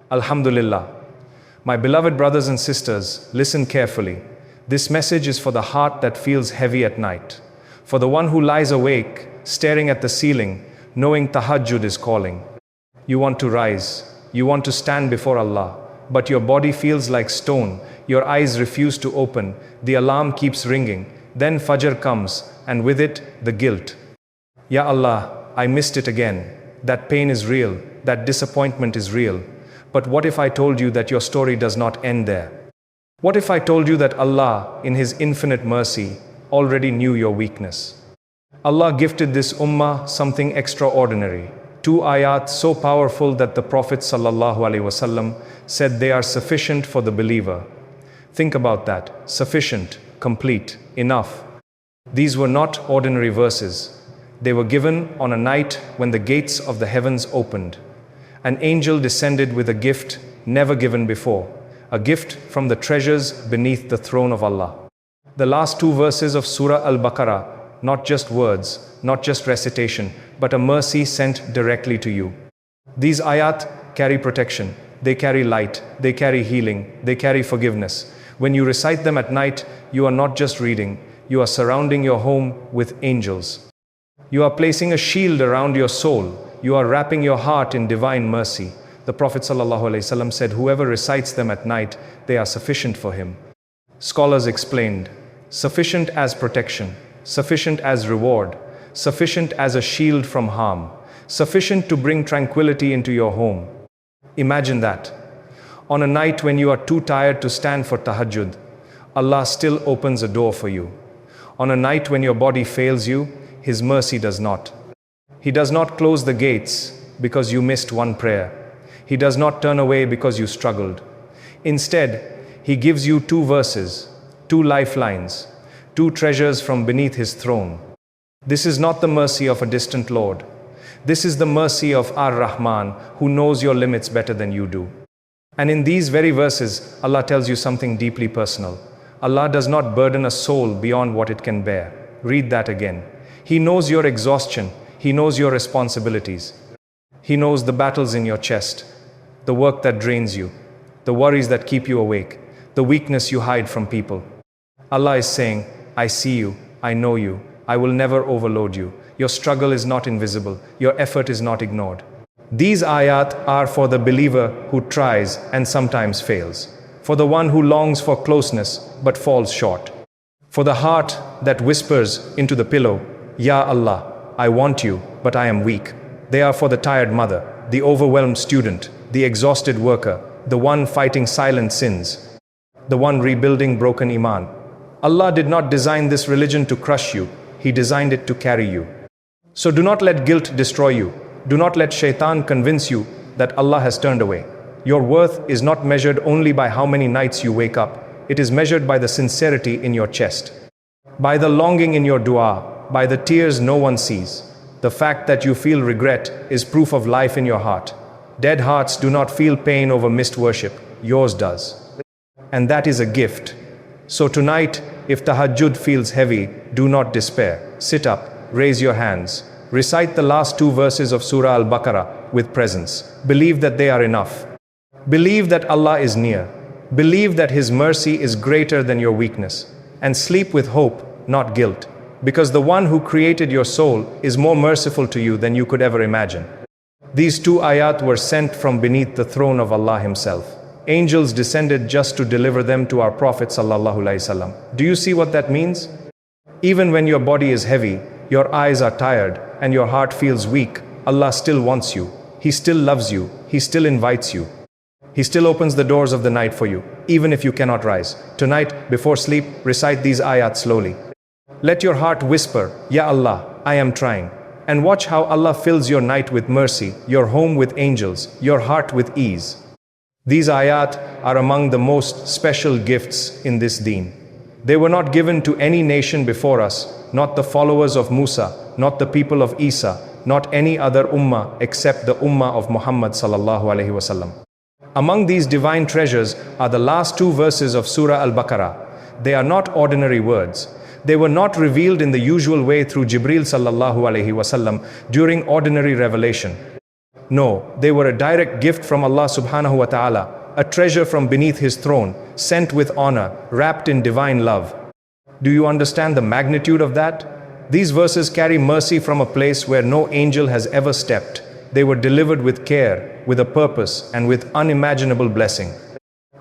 Alhamdulillah. My beloved brothers and sisters, listen carefully. This message is for the heart that feels heavy at night, for the one who lies awake, staring at the ceiling, knowing Tahajjud is calling. You want to rise, you want to stand before Allah, but your body feels like stone, your eyes refuse to open, the alarm keeps ringing, then Fajr comes, and with it, the guilt. Ya Allah, I missed it again. That pain is real, that disappointment is real. But what if I told you that your story does not end there? What if I told you that Allah, in His infinite mercy, already knew your weakness? Allah gifted this ummah something extraordinary. 2 ayat so powerful that the Prophet ﷺ said they are sufficient for the believer. Think about that. Sufficient, complete, enough. These were not ordinary verses. They were given on a night when the gates of the heavens opened. An angel descended with a gift never given before, a gift from the treasures beneath the throne of Allah. The last 2 verses of Surah Al-Baqarah, not just words, not just recitation, but a mercy sent directly to you. These ayat carry protection, they carry light, they carry healing, they carry forgiveness. When you recite them at night, you are not just reading, you are surrounding your home with angels. You are placing a shield around your soul. You are wrapping your heart in divine mercy. The Prophet ﷺ said, whoever recites them at night, they are sufficient for him. Scholars explained, sufficient as protection, sufficient as reward, sufficient as a shield from harm, sufficient to bring tranquility into your home. Imagine that. On a night when you are too tired to stand for Tahajjud, Allah still opens a door for you. On a night when your body fails you, His mercy does not. He does not close the gates because you missed one prayer. He does not turn away because you struggled. Instead, He gives you 2 verses, 2 lifelines, 2 treasures from beneath His throne. This is not the mercy of a distant Lord. This is the mercy of Ar-Rahman, who knows your limits better than you do. And in these very verses, Allah tells you something deeply personal. Allah does not burden a soul beyond what it can bear. Read that again. He knows your exhaustion. He knows your responsibilities. He knows the battles in your chest, the work that drains you, the worries that keep you awake, the weakness you hide from people. Allah is saying, I see you, I know you, I will never overload you. Your struggle is not invisible, your effort is not ignored. These ayat are for the believer who tries and sometimes fails, for the one who longs for closeness but falls short, for the heart that whispers into the pillow, Ya Allah, I want you, but I am weak. They are for the tired mother, the overwhelmed student, the exhausted worker, the one fighting silent sins, the one rebuilding broken iman. Allah did not design this religion to crush you. He designed it to carry you. So do not let guilt destroy you. Do not let shaitan convince you that Allah has turned away. Your worth is not measured only by how many nights you wake up. It is measured by the sincerity in your chest, by the longing in your dua, by the tears no one sees. The fact that you feel regret is proof of life in your heart. Dead hearts do not feel pain over missed worship. Yours does. And that is a gift. So tonight, if Tahajjud feels heavy, do not despair. Sit up, raise your hands. Recite the last 2 verses of Surah Al-Baqarah with presence. Believe that they are enough. Believe that Allah is near. Believe that His mercy is greater than your weakness. And sleep with hope, not guilt. Because the one who created your soul is more merciful to you than you could ever imagine. These 2 ayat were sent from beneath the throne of Allah Himself. Angels descended just to deliver them to our Prophet ﷺ. Do you see what that means? Even when your body is heavy, your eyes are tired, and your heart feels weak, Allah still wants you. He still loves you. He still invites you. He still opens the doors of the night for you, even if you cannot rise. Tonight, before sleep, recite these ayat slowly. Let your heart whisper, Ya Allah, I am trying. And watch how Allah fills your night with mercy, your home with angels, your heart with ease. These ayat are among the most special gifts in this deen. They were not given to any nation before us, not the followers of Musa, not the people of Isa, not any other ummah except the ummah of Muhammad ﷺ. Among these divine treasures are the last 2 verses of Surah Al-Baqarah. They are not ordinary words. They were not revealed in the usual way through Jibreel sallallahu alaihi wasallam during ordinary revelation. No, they were a direct gift from Allah subhanahu wa ta'ala, a treasure from beneath His throne, sent with honor, wrapped in divine love. Do you understand the magnitude of that? These verses carry mercy from a place where no angel has ever stepped. They were delivered with care, with a purpose, and with unimaginable blessing.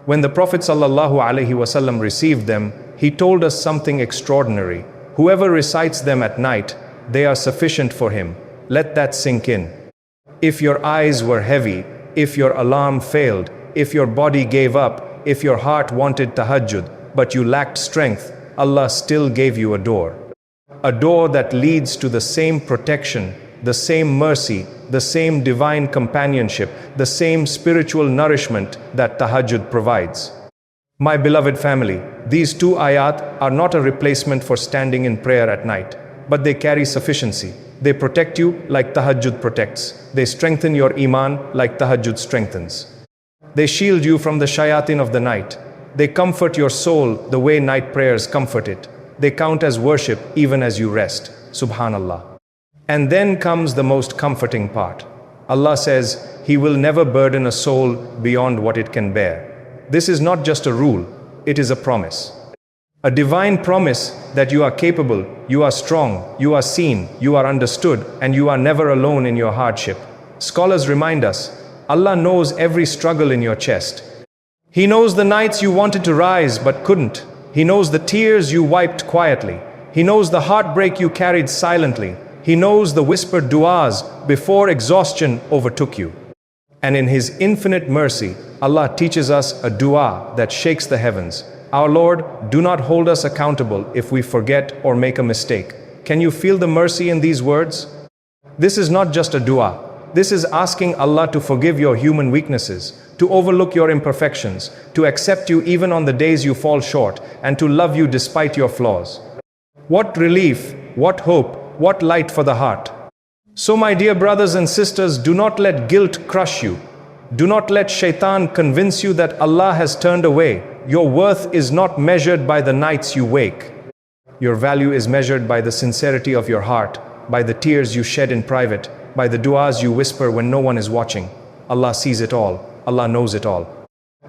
When the Prophet ﷺ received them, he told us something extraordinary. Whoever recites them at night, they are sufficient for him. Let that sink in. If your eyes were heavy, if your alarm failed, if your body gave up, if your heart wanted tahajjud, but you lacked strength, Allah still gave you a door. A door that leads to the same protection, the same mercy, the same divine companionship, the same spiritual nourishment that tahajjud provides. My beloved family, these two ayat are not a replacement for standing in prayer at night, but they carry sufficiency. They protect you like tahajjud protects. They strengthen your iman like tahajjud strengthens. They shield you from the shayatin of the night. They comfort your soul the way night prayers comfort it. They count as worship even as you rest. Subhanallah. And then comes the most comforting part. Allah says, He will never burden a soul beyond what it can bear. This is not just a rule, it is a promise. A divine promise that you are capable, you are strong, you are seen, you are understood, and you are never alone in your hardship. Scholars remind us, Allah knows every struggle in your chest. He knows the nights you wanted to rise but couldn't. He knows the tears you wiped quietly. He knows the heartbreak you carried silently. He knows the whispered du'as before exhaustion overtook you. And in His infinite mercy, Allah teaches us a du'a that shakes the heavens. Our Lord, do not hold us accountable if we forget or make a mistake. Can you feel the mercy in these words? This is not just a du'a. This is asking Allah to forgive your human weaknesses, to overlook your imperfections, to accept you even on the days you fall short, and to love you despite your flaws. What relief, what hope, what light for the heart. So my dear brothers and sisters, do not let guilt crush you. Do not let shaitan convince you that Allah has turned away. Your worth is not measured by the nights you wake. Your value is measured by the sincerity of your heart, by the tears you shed in private, by the du'as you whisper when no one is watching. Allah sees it all. Allah knows it all.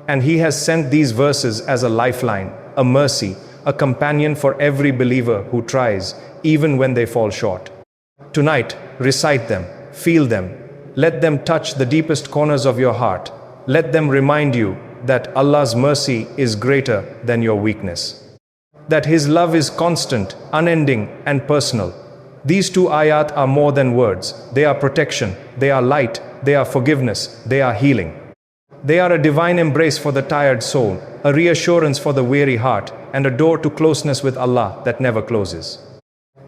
And He has sent these verses as a lifeline, a mercy, a companion for every believer who tries, even when they fall short. Tonight, recite them, feel them. Let them touch the deepest corners of your heart. Let them remind you that Allah's mercy is greater than your weakness. That His love is constant, unending, and personal. These two ayat are more than words. They are protection, they are light, they are forgiveness, they are healing. They are a divine embrace for the tired soul, a reassurance for the weary heart, and a door to closeness with Allah that never closes.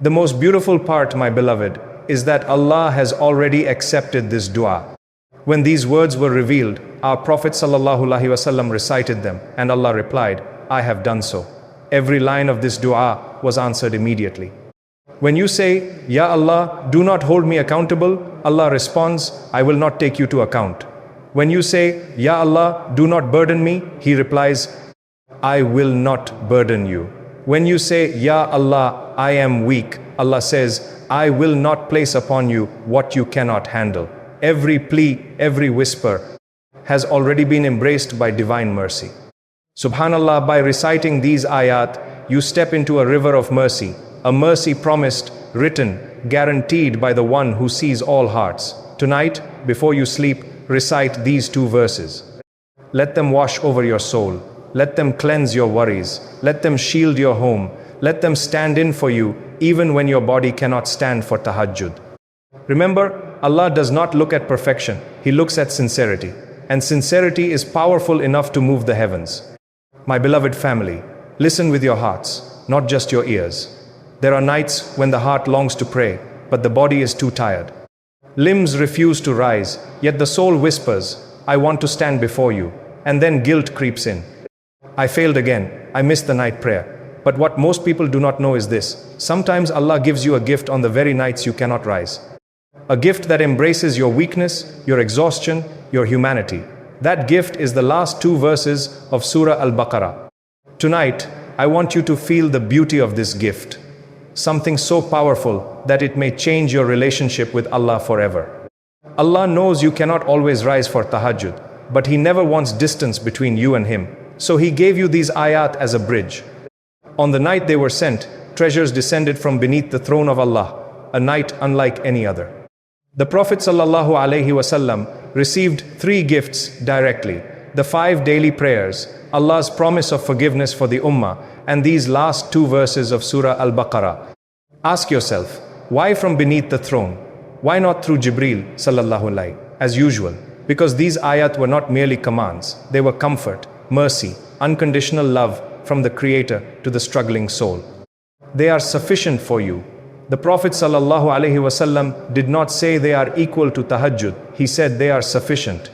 The most beautiful part, my beloved, is that Allah has already accepted this dua. When these words were revealed, our Prophet ﷺ recited them, and Allah replied, I have done so. Every line of this dua was answered immediately. When you say, Ya Allah, do not hold me accountable, Allah responds, I will not take you to account. When you say, Ya Allah, do not burden me, He replies, I will not burden you. When you say, Ya Allah, I am weak, Allah says, I will not place upon you what you cannot handle. Every plea, every whisper has already been embraced by divine mercy. Subhanallah, by reciting these ayat, you step into a river of mercy, a mercy promised, written, guaranteed by the one who sees all hearts. Tonight, before you sleep, recite these two verses. Let them wash over your soul. Let them cleanse your worries. Let them shield your home. Let them stand in for you, even when your body cannot stand for tahajjud. Remember, Allah does not look at perfection. He looks at sincerity. And sincerity is powerful enough to move the heavens. My beloved family, listen with your hearts, not just your ears. There are nights when the heart longs to pray, but the body is too tired. Limbs refuse to rise, yet the soul whispers, I want to stand before you. And then guilt creeps in. I failed again. I missed the night prayer. But what most people do not know is this. Sometimes Allah gives you a gift on the very nights you cannot rise. A gift that embraces your weakness, your exhaustion, your humanity. That gift is the last two verses of Surah Al-Baqarah. Tonight, I want you to feel the beauty of this gift. Something so powerful that it may change your relationship with Allah forever. Allah knows you cannot always rise for tahajjud, but He never wants distance between you and Him. So He gave you these ayat as a bridge. On the night they were sent, treasures descended from beneath the throne of Allah, a night unlike any other. The Prophet ﷺ received 3 gifts directly: the 5 daily prayers, Allah's promise of forgiveness for the Ummah, and these last 2 verses of Surah Al-Baqarah. Ask yourself, why from beneath the throne? Why not through Jibreel sallallahu alayhi, as usual? Because these ayat were not merely commands, they were comfort, mercy, unconditional love from the Creator to the struggling soul. They are sufficient for you. The Prophet ﷺ did not say they are equal to tahajjud. He said they are sufficient.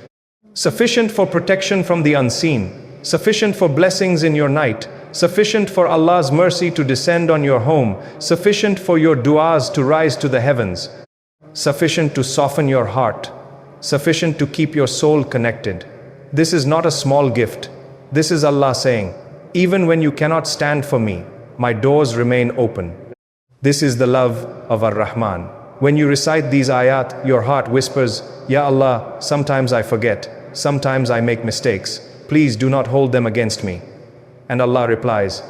Sufficient for protection from the unseen, sufficient for blessings in your night, sufficient for Allah's mercy to descend on your home, sufficient for your du'as to rise to the heavens, sufficient to soften your heart, sufficient to keep your soul connected. This is not a small gift. This is Allah saying, even when you cannot stand for me, my doors remain open. This is the love of Ar-Rahman. When you recite these ayat, your heart whispers, Ya Allah, sometimes I forget, sometimes I make mistakes. Please do not hold them against me. And Allah replies,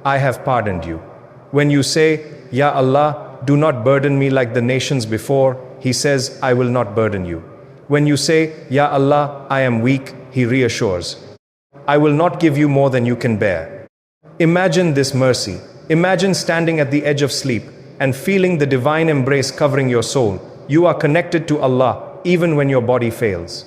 I have pardoned you. When you say, Ya Allah, do not burden me like the nations before, He says, I will not burden you. When you say, Ya Allah, I am weak, He reassures, I will not give you more than you can bear. Imagine this mercy. Imagine standing at the edge of sleep and feeling the divine embrace covering your soul. You are connected to Allah even when your body fails.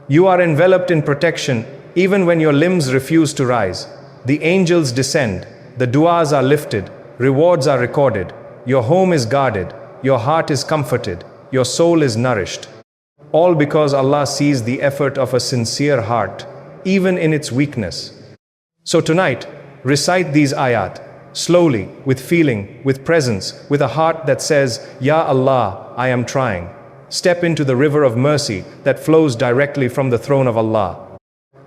You are enveloped in protection even when your limbs refuse to rise. The angels descend, the du'as are lifted, rewards are recorded, your home is guarded, your heart is comforted, your soul is nourished. All because Allah sees the effort of a sincere heart, even in its weakness. So tonight, recite these ayat, slowly, with feeling, with presence, with a heart that says, Ya Allah, I am trying. Step into the river of mercy that flows directly from the throne of Allah.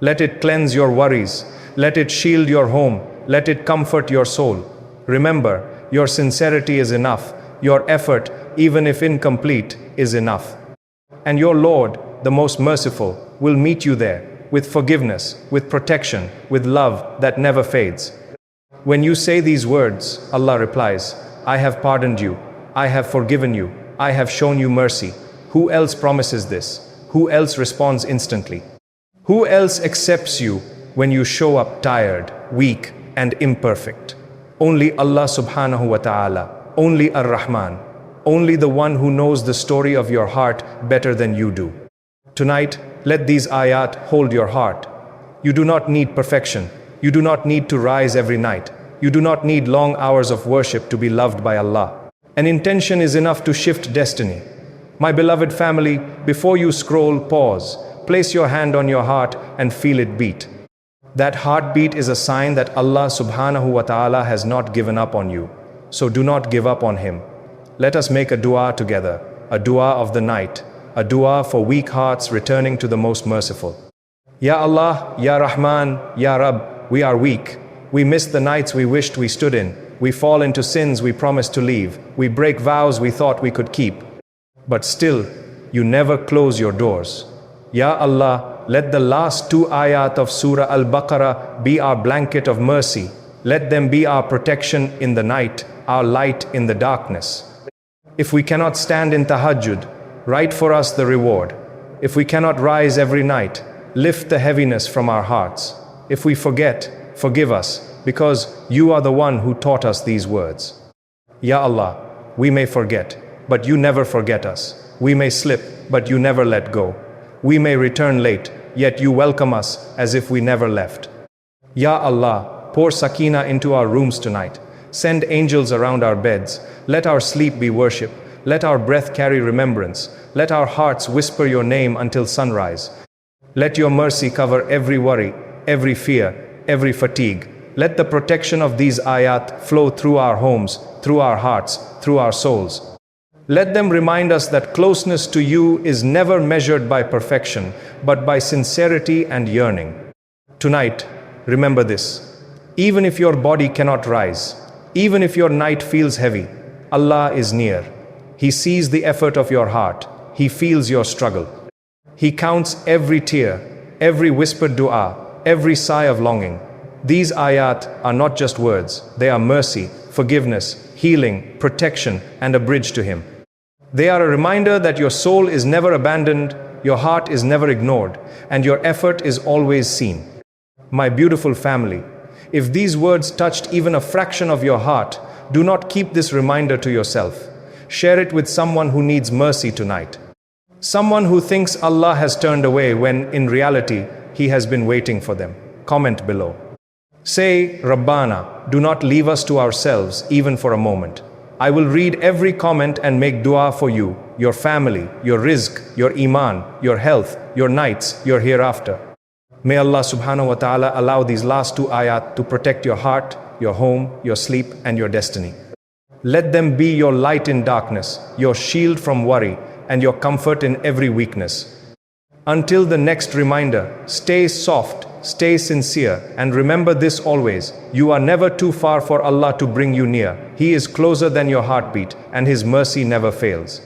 Let it cleanse your worries. Let it shield your home. Let it comfort your soul. Remember, your sincerity is enough. Your effort, even if incomplete, is enough. And your Lord, the most merciful, will meet you there, with forgiveness, with protection, with love that never fades. When you say these words, Allah replies, I have pardoned you, I have forgiven you, I have shown you mercy. Who else promises this? Who else responds instantly? Who else accepts you when you show up tired, weak, and imperfect? Only Allah subhanahu wa ta'ala, only Ar-Rahman, only the one who knows the story of your heart better than you do. Tonight, let these ayat hold your heart. You do not need perfection. You do not need to rise every night. You do not need long hours of worship to be loved by Allah. An intention is enough to shift destiny. My beloved family, before you scroll, pause. Place your hand on your heart and feel it beat. That heartbeat is a sign that Allah subhanahu wa ta'ala has not given up on you. So do not give up on Him. Let us make a dua together, a dua of the night, a dua for weak hearts returning to the most merciful. Ya Allah, Ya Rahman, Ya Rabb, we are weak. We miss the nights we wished we stood in. We fall into sins we promised to leave. We break vows we thought we could keep. But still, you never close your doors. Ya Allah, let the last 2 ayat of Surah Al-Baqarah be our blanket of mercy. Let them be our protection in the night, our light in the darkness. If we cannot stand in tahajjud, write for us the reward. If we cannot rise every night, lift the heaviness from our hearts. If we forget, forgive us, because you are the one who taught us these words. Ya Allah, we may forget, but you never forget us. We may slip, but you never let go. We may return late, yet you welcome us as if we never left. Ya Allah, pour sakina into our rooms tonight. Send angels around our beds. Let our sleep be worship. Let our breath carry remembrance. Let our hearts whisper your name until sunrise. Let your mercy cover every worry, every fear, every fatigue. Let the protection of these ayat flow through our homes, through our hearts, through our souls. Let them remind us that closeness to you is never measured by perfection, but by sincerity and yearning. Tonight, remember this. Even if your body cannot rise, even if your night feels heavy, Allah is near. He sees the effort of your heart. He feels your struggle. He counts every tear, every whispered dua, every sigh of longing. These ayat are not just words, they are mercy, forgiveness, healing, protection, and a bridge to Him. They are a reminder that your soul is never abandoned, your heart is never ignored, and your effort is always seen. My beautiful family, if these words touched even a fraction of your heart, do not keep this reminder to yourself. Share it with someone who needs mercy tonight. Someone who thinks Allah has turned away when, in reality, He has been waiting for them. Comment below. Say, Rabbana, do not leave us to ourselves even for a moment. I will read every comment and make dua for you, your family, your rizq, your iman, your health, your nights, your hereafter. May Allah subhanahu wa ta'ala allow these last 2 ayat to protect your heart, your home, your sleep, and your destiny. Let them be your light in darkness, your shield from worry, and your comfort in every weakness. Until the next reminder, stay soft, stay sincere, and remember this always: you are never too far for Allah to bring you near. He is closer than your heartbeat, and His mercy never fails.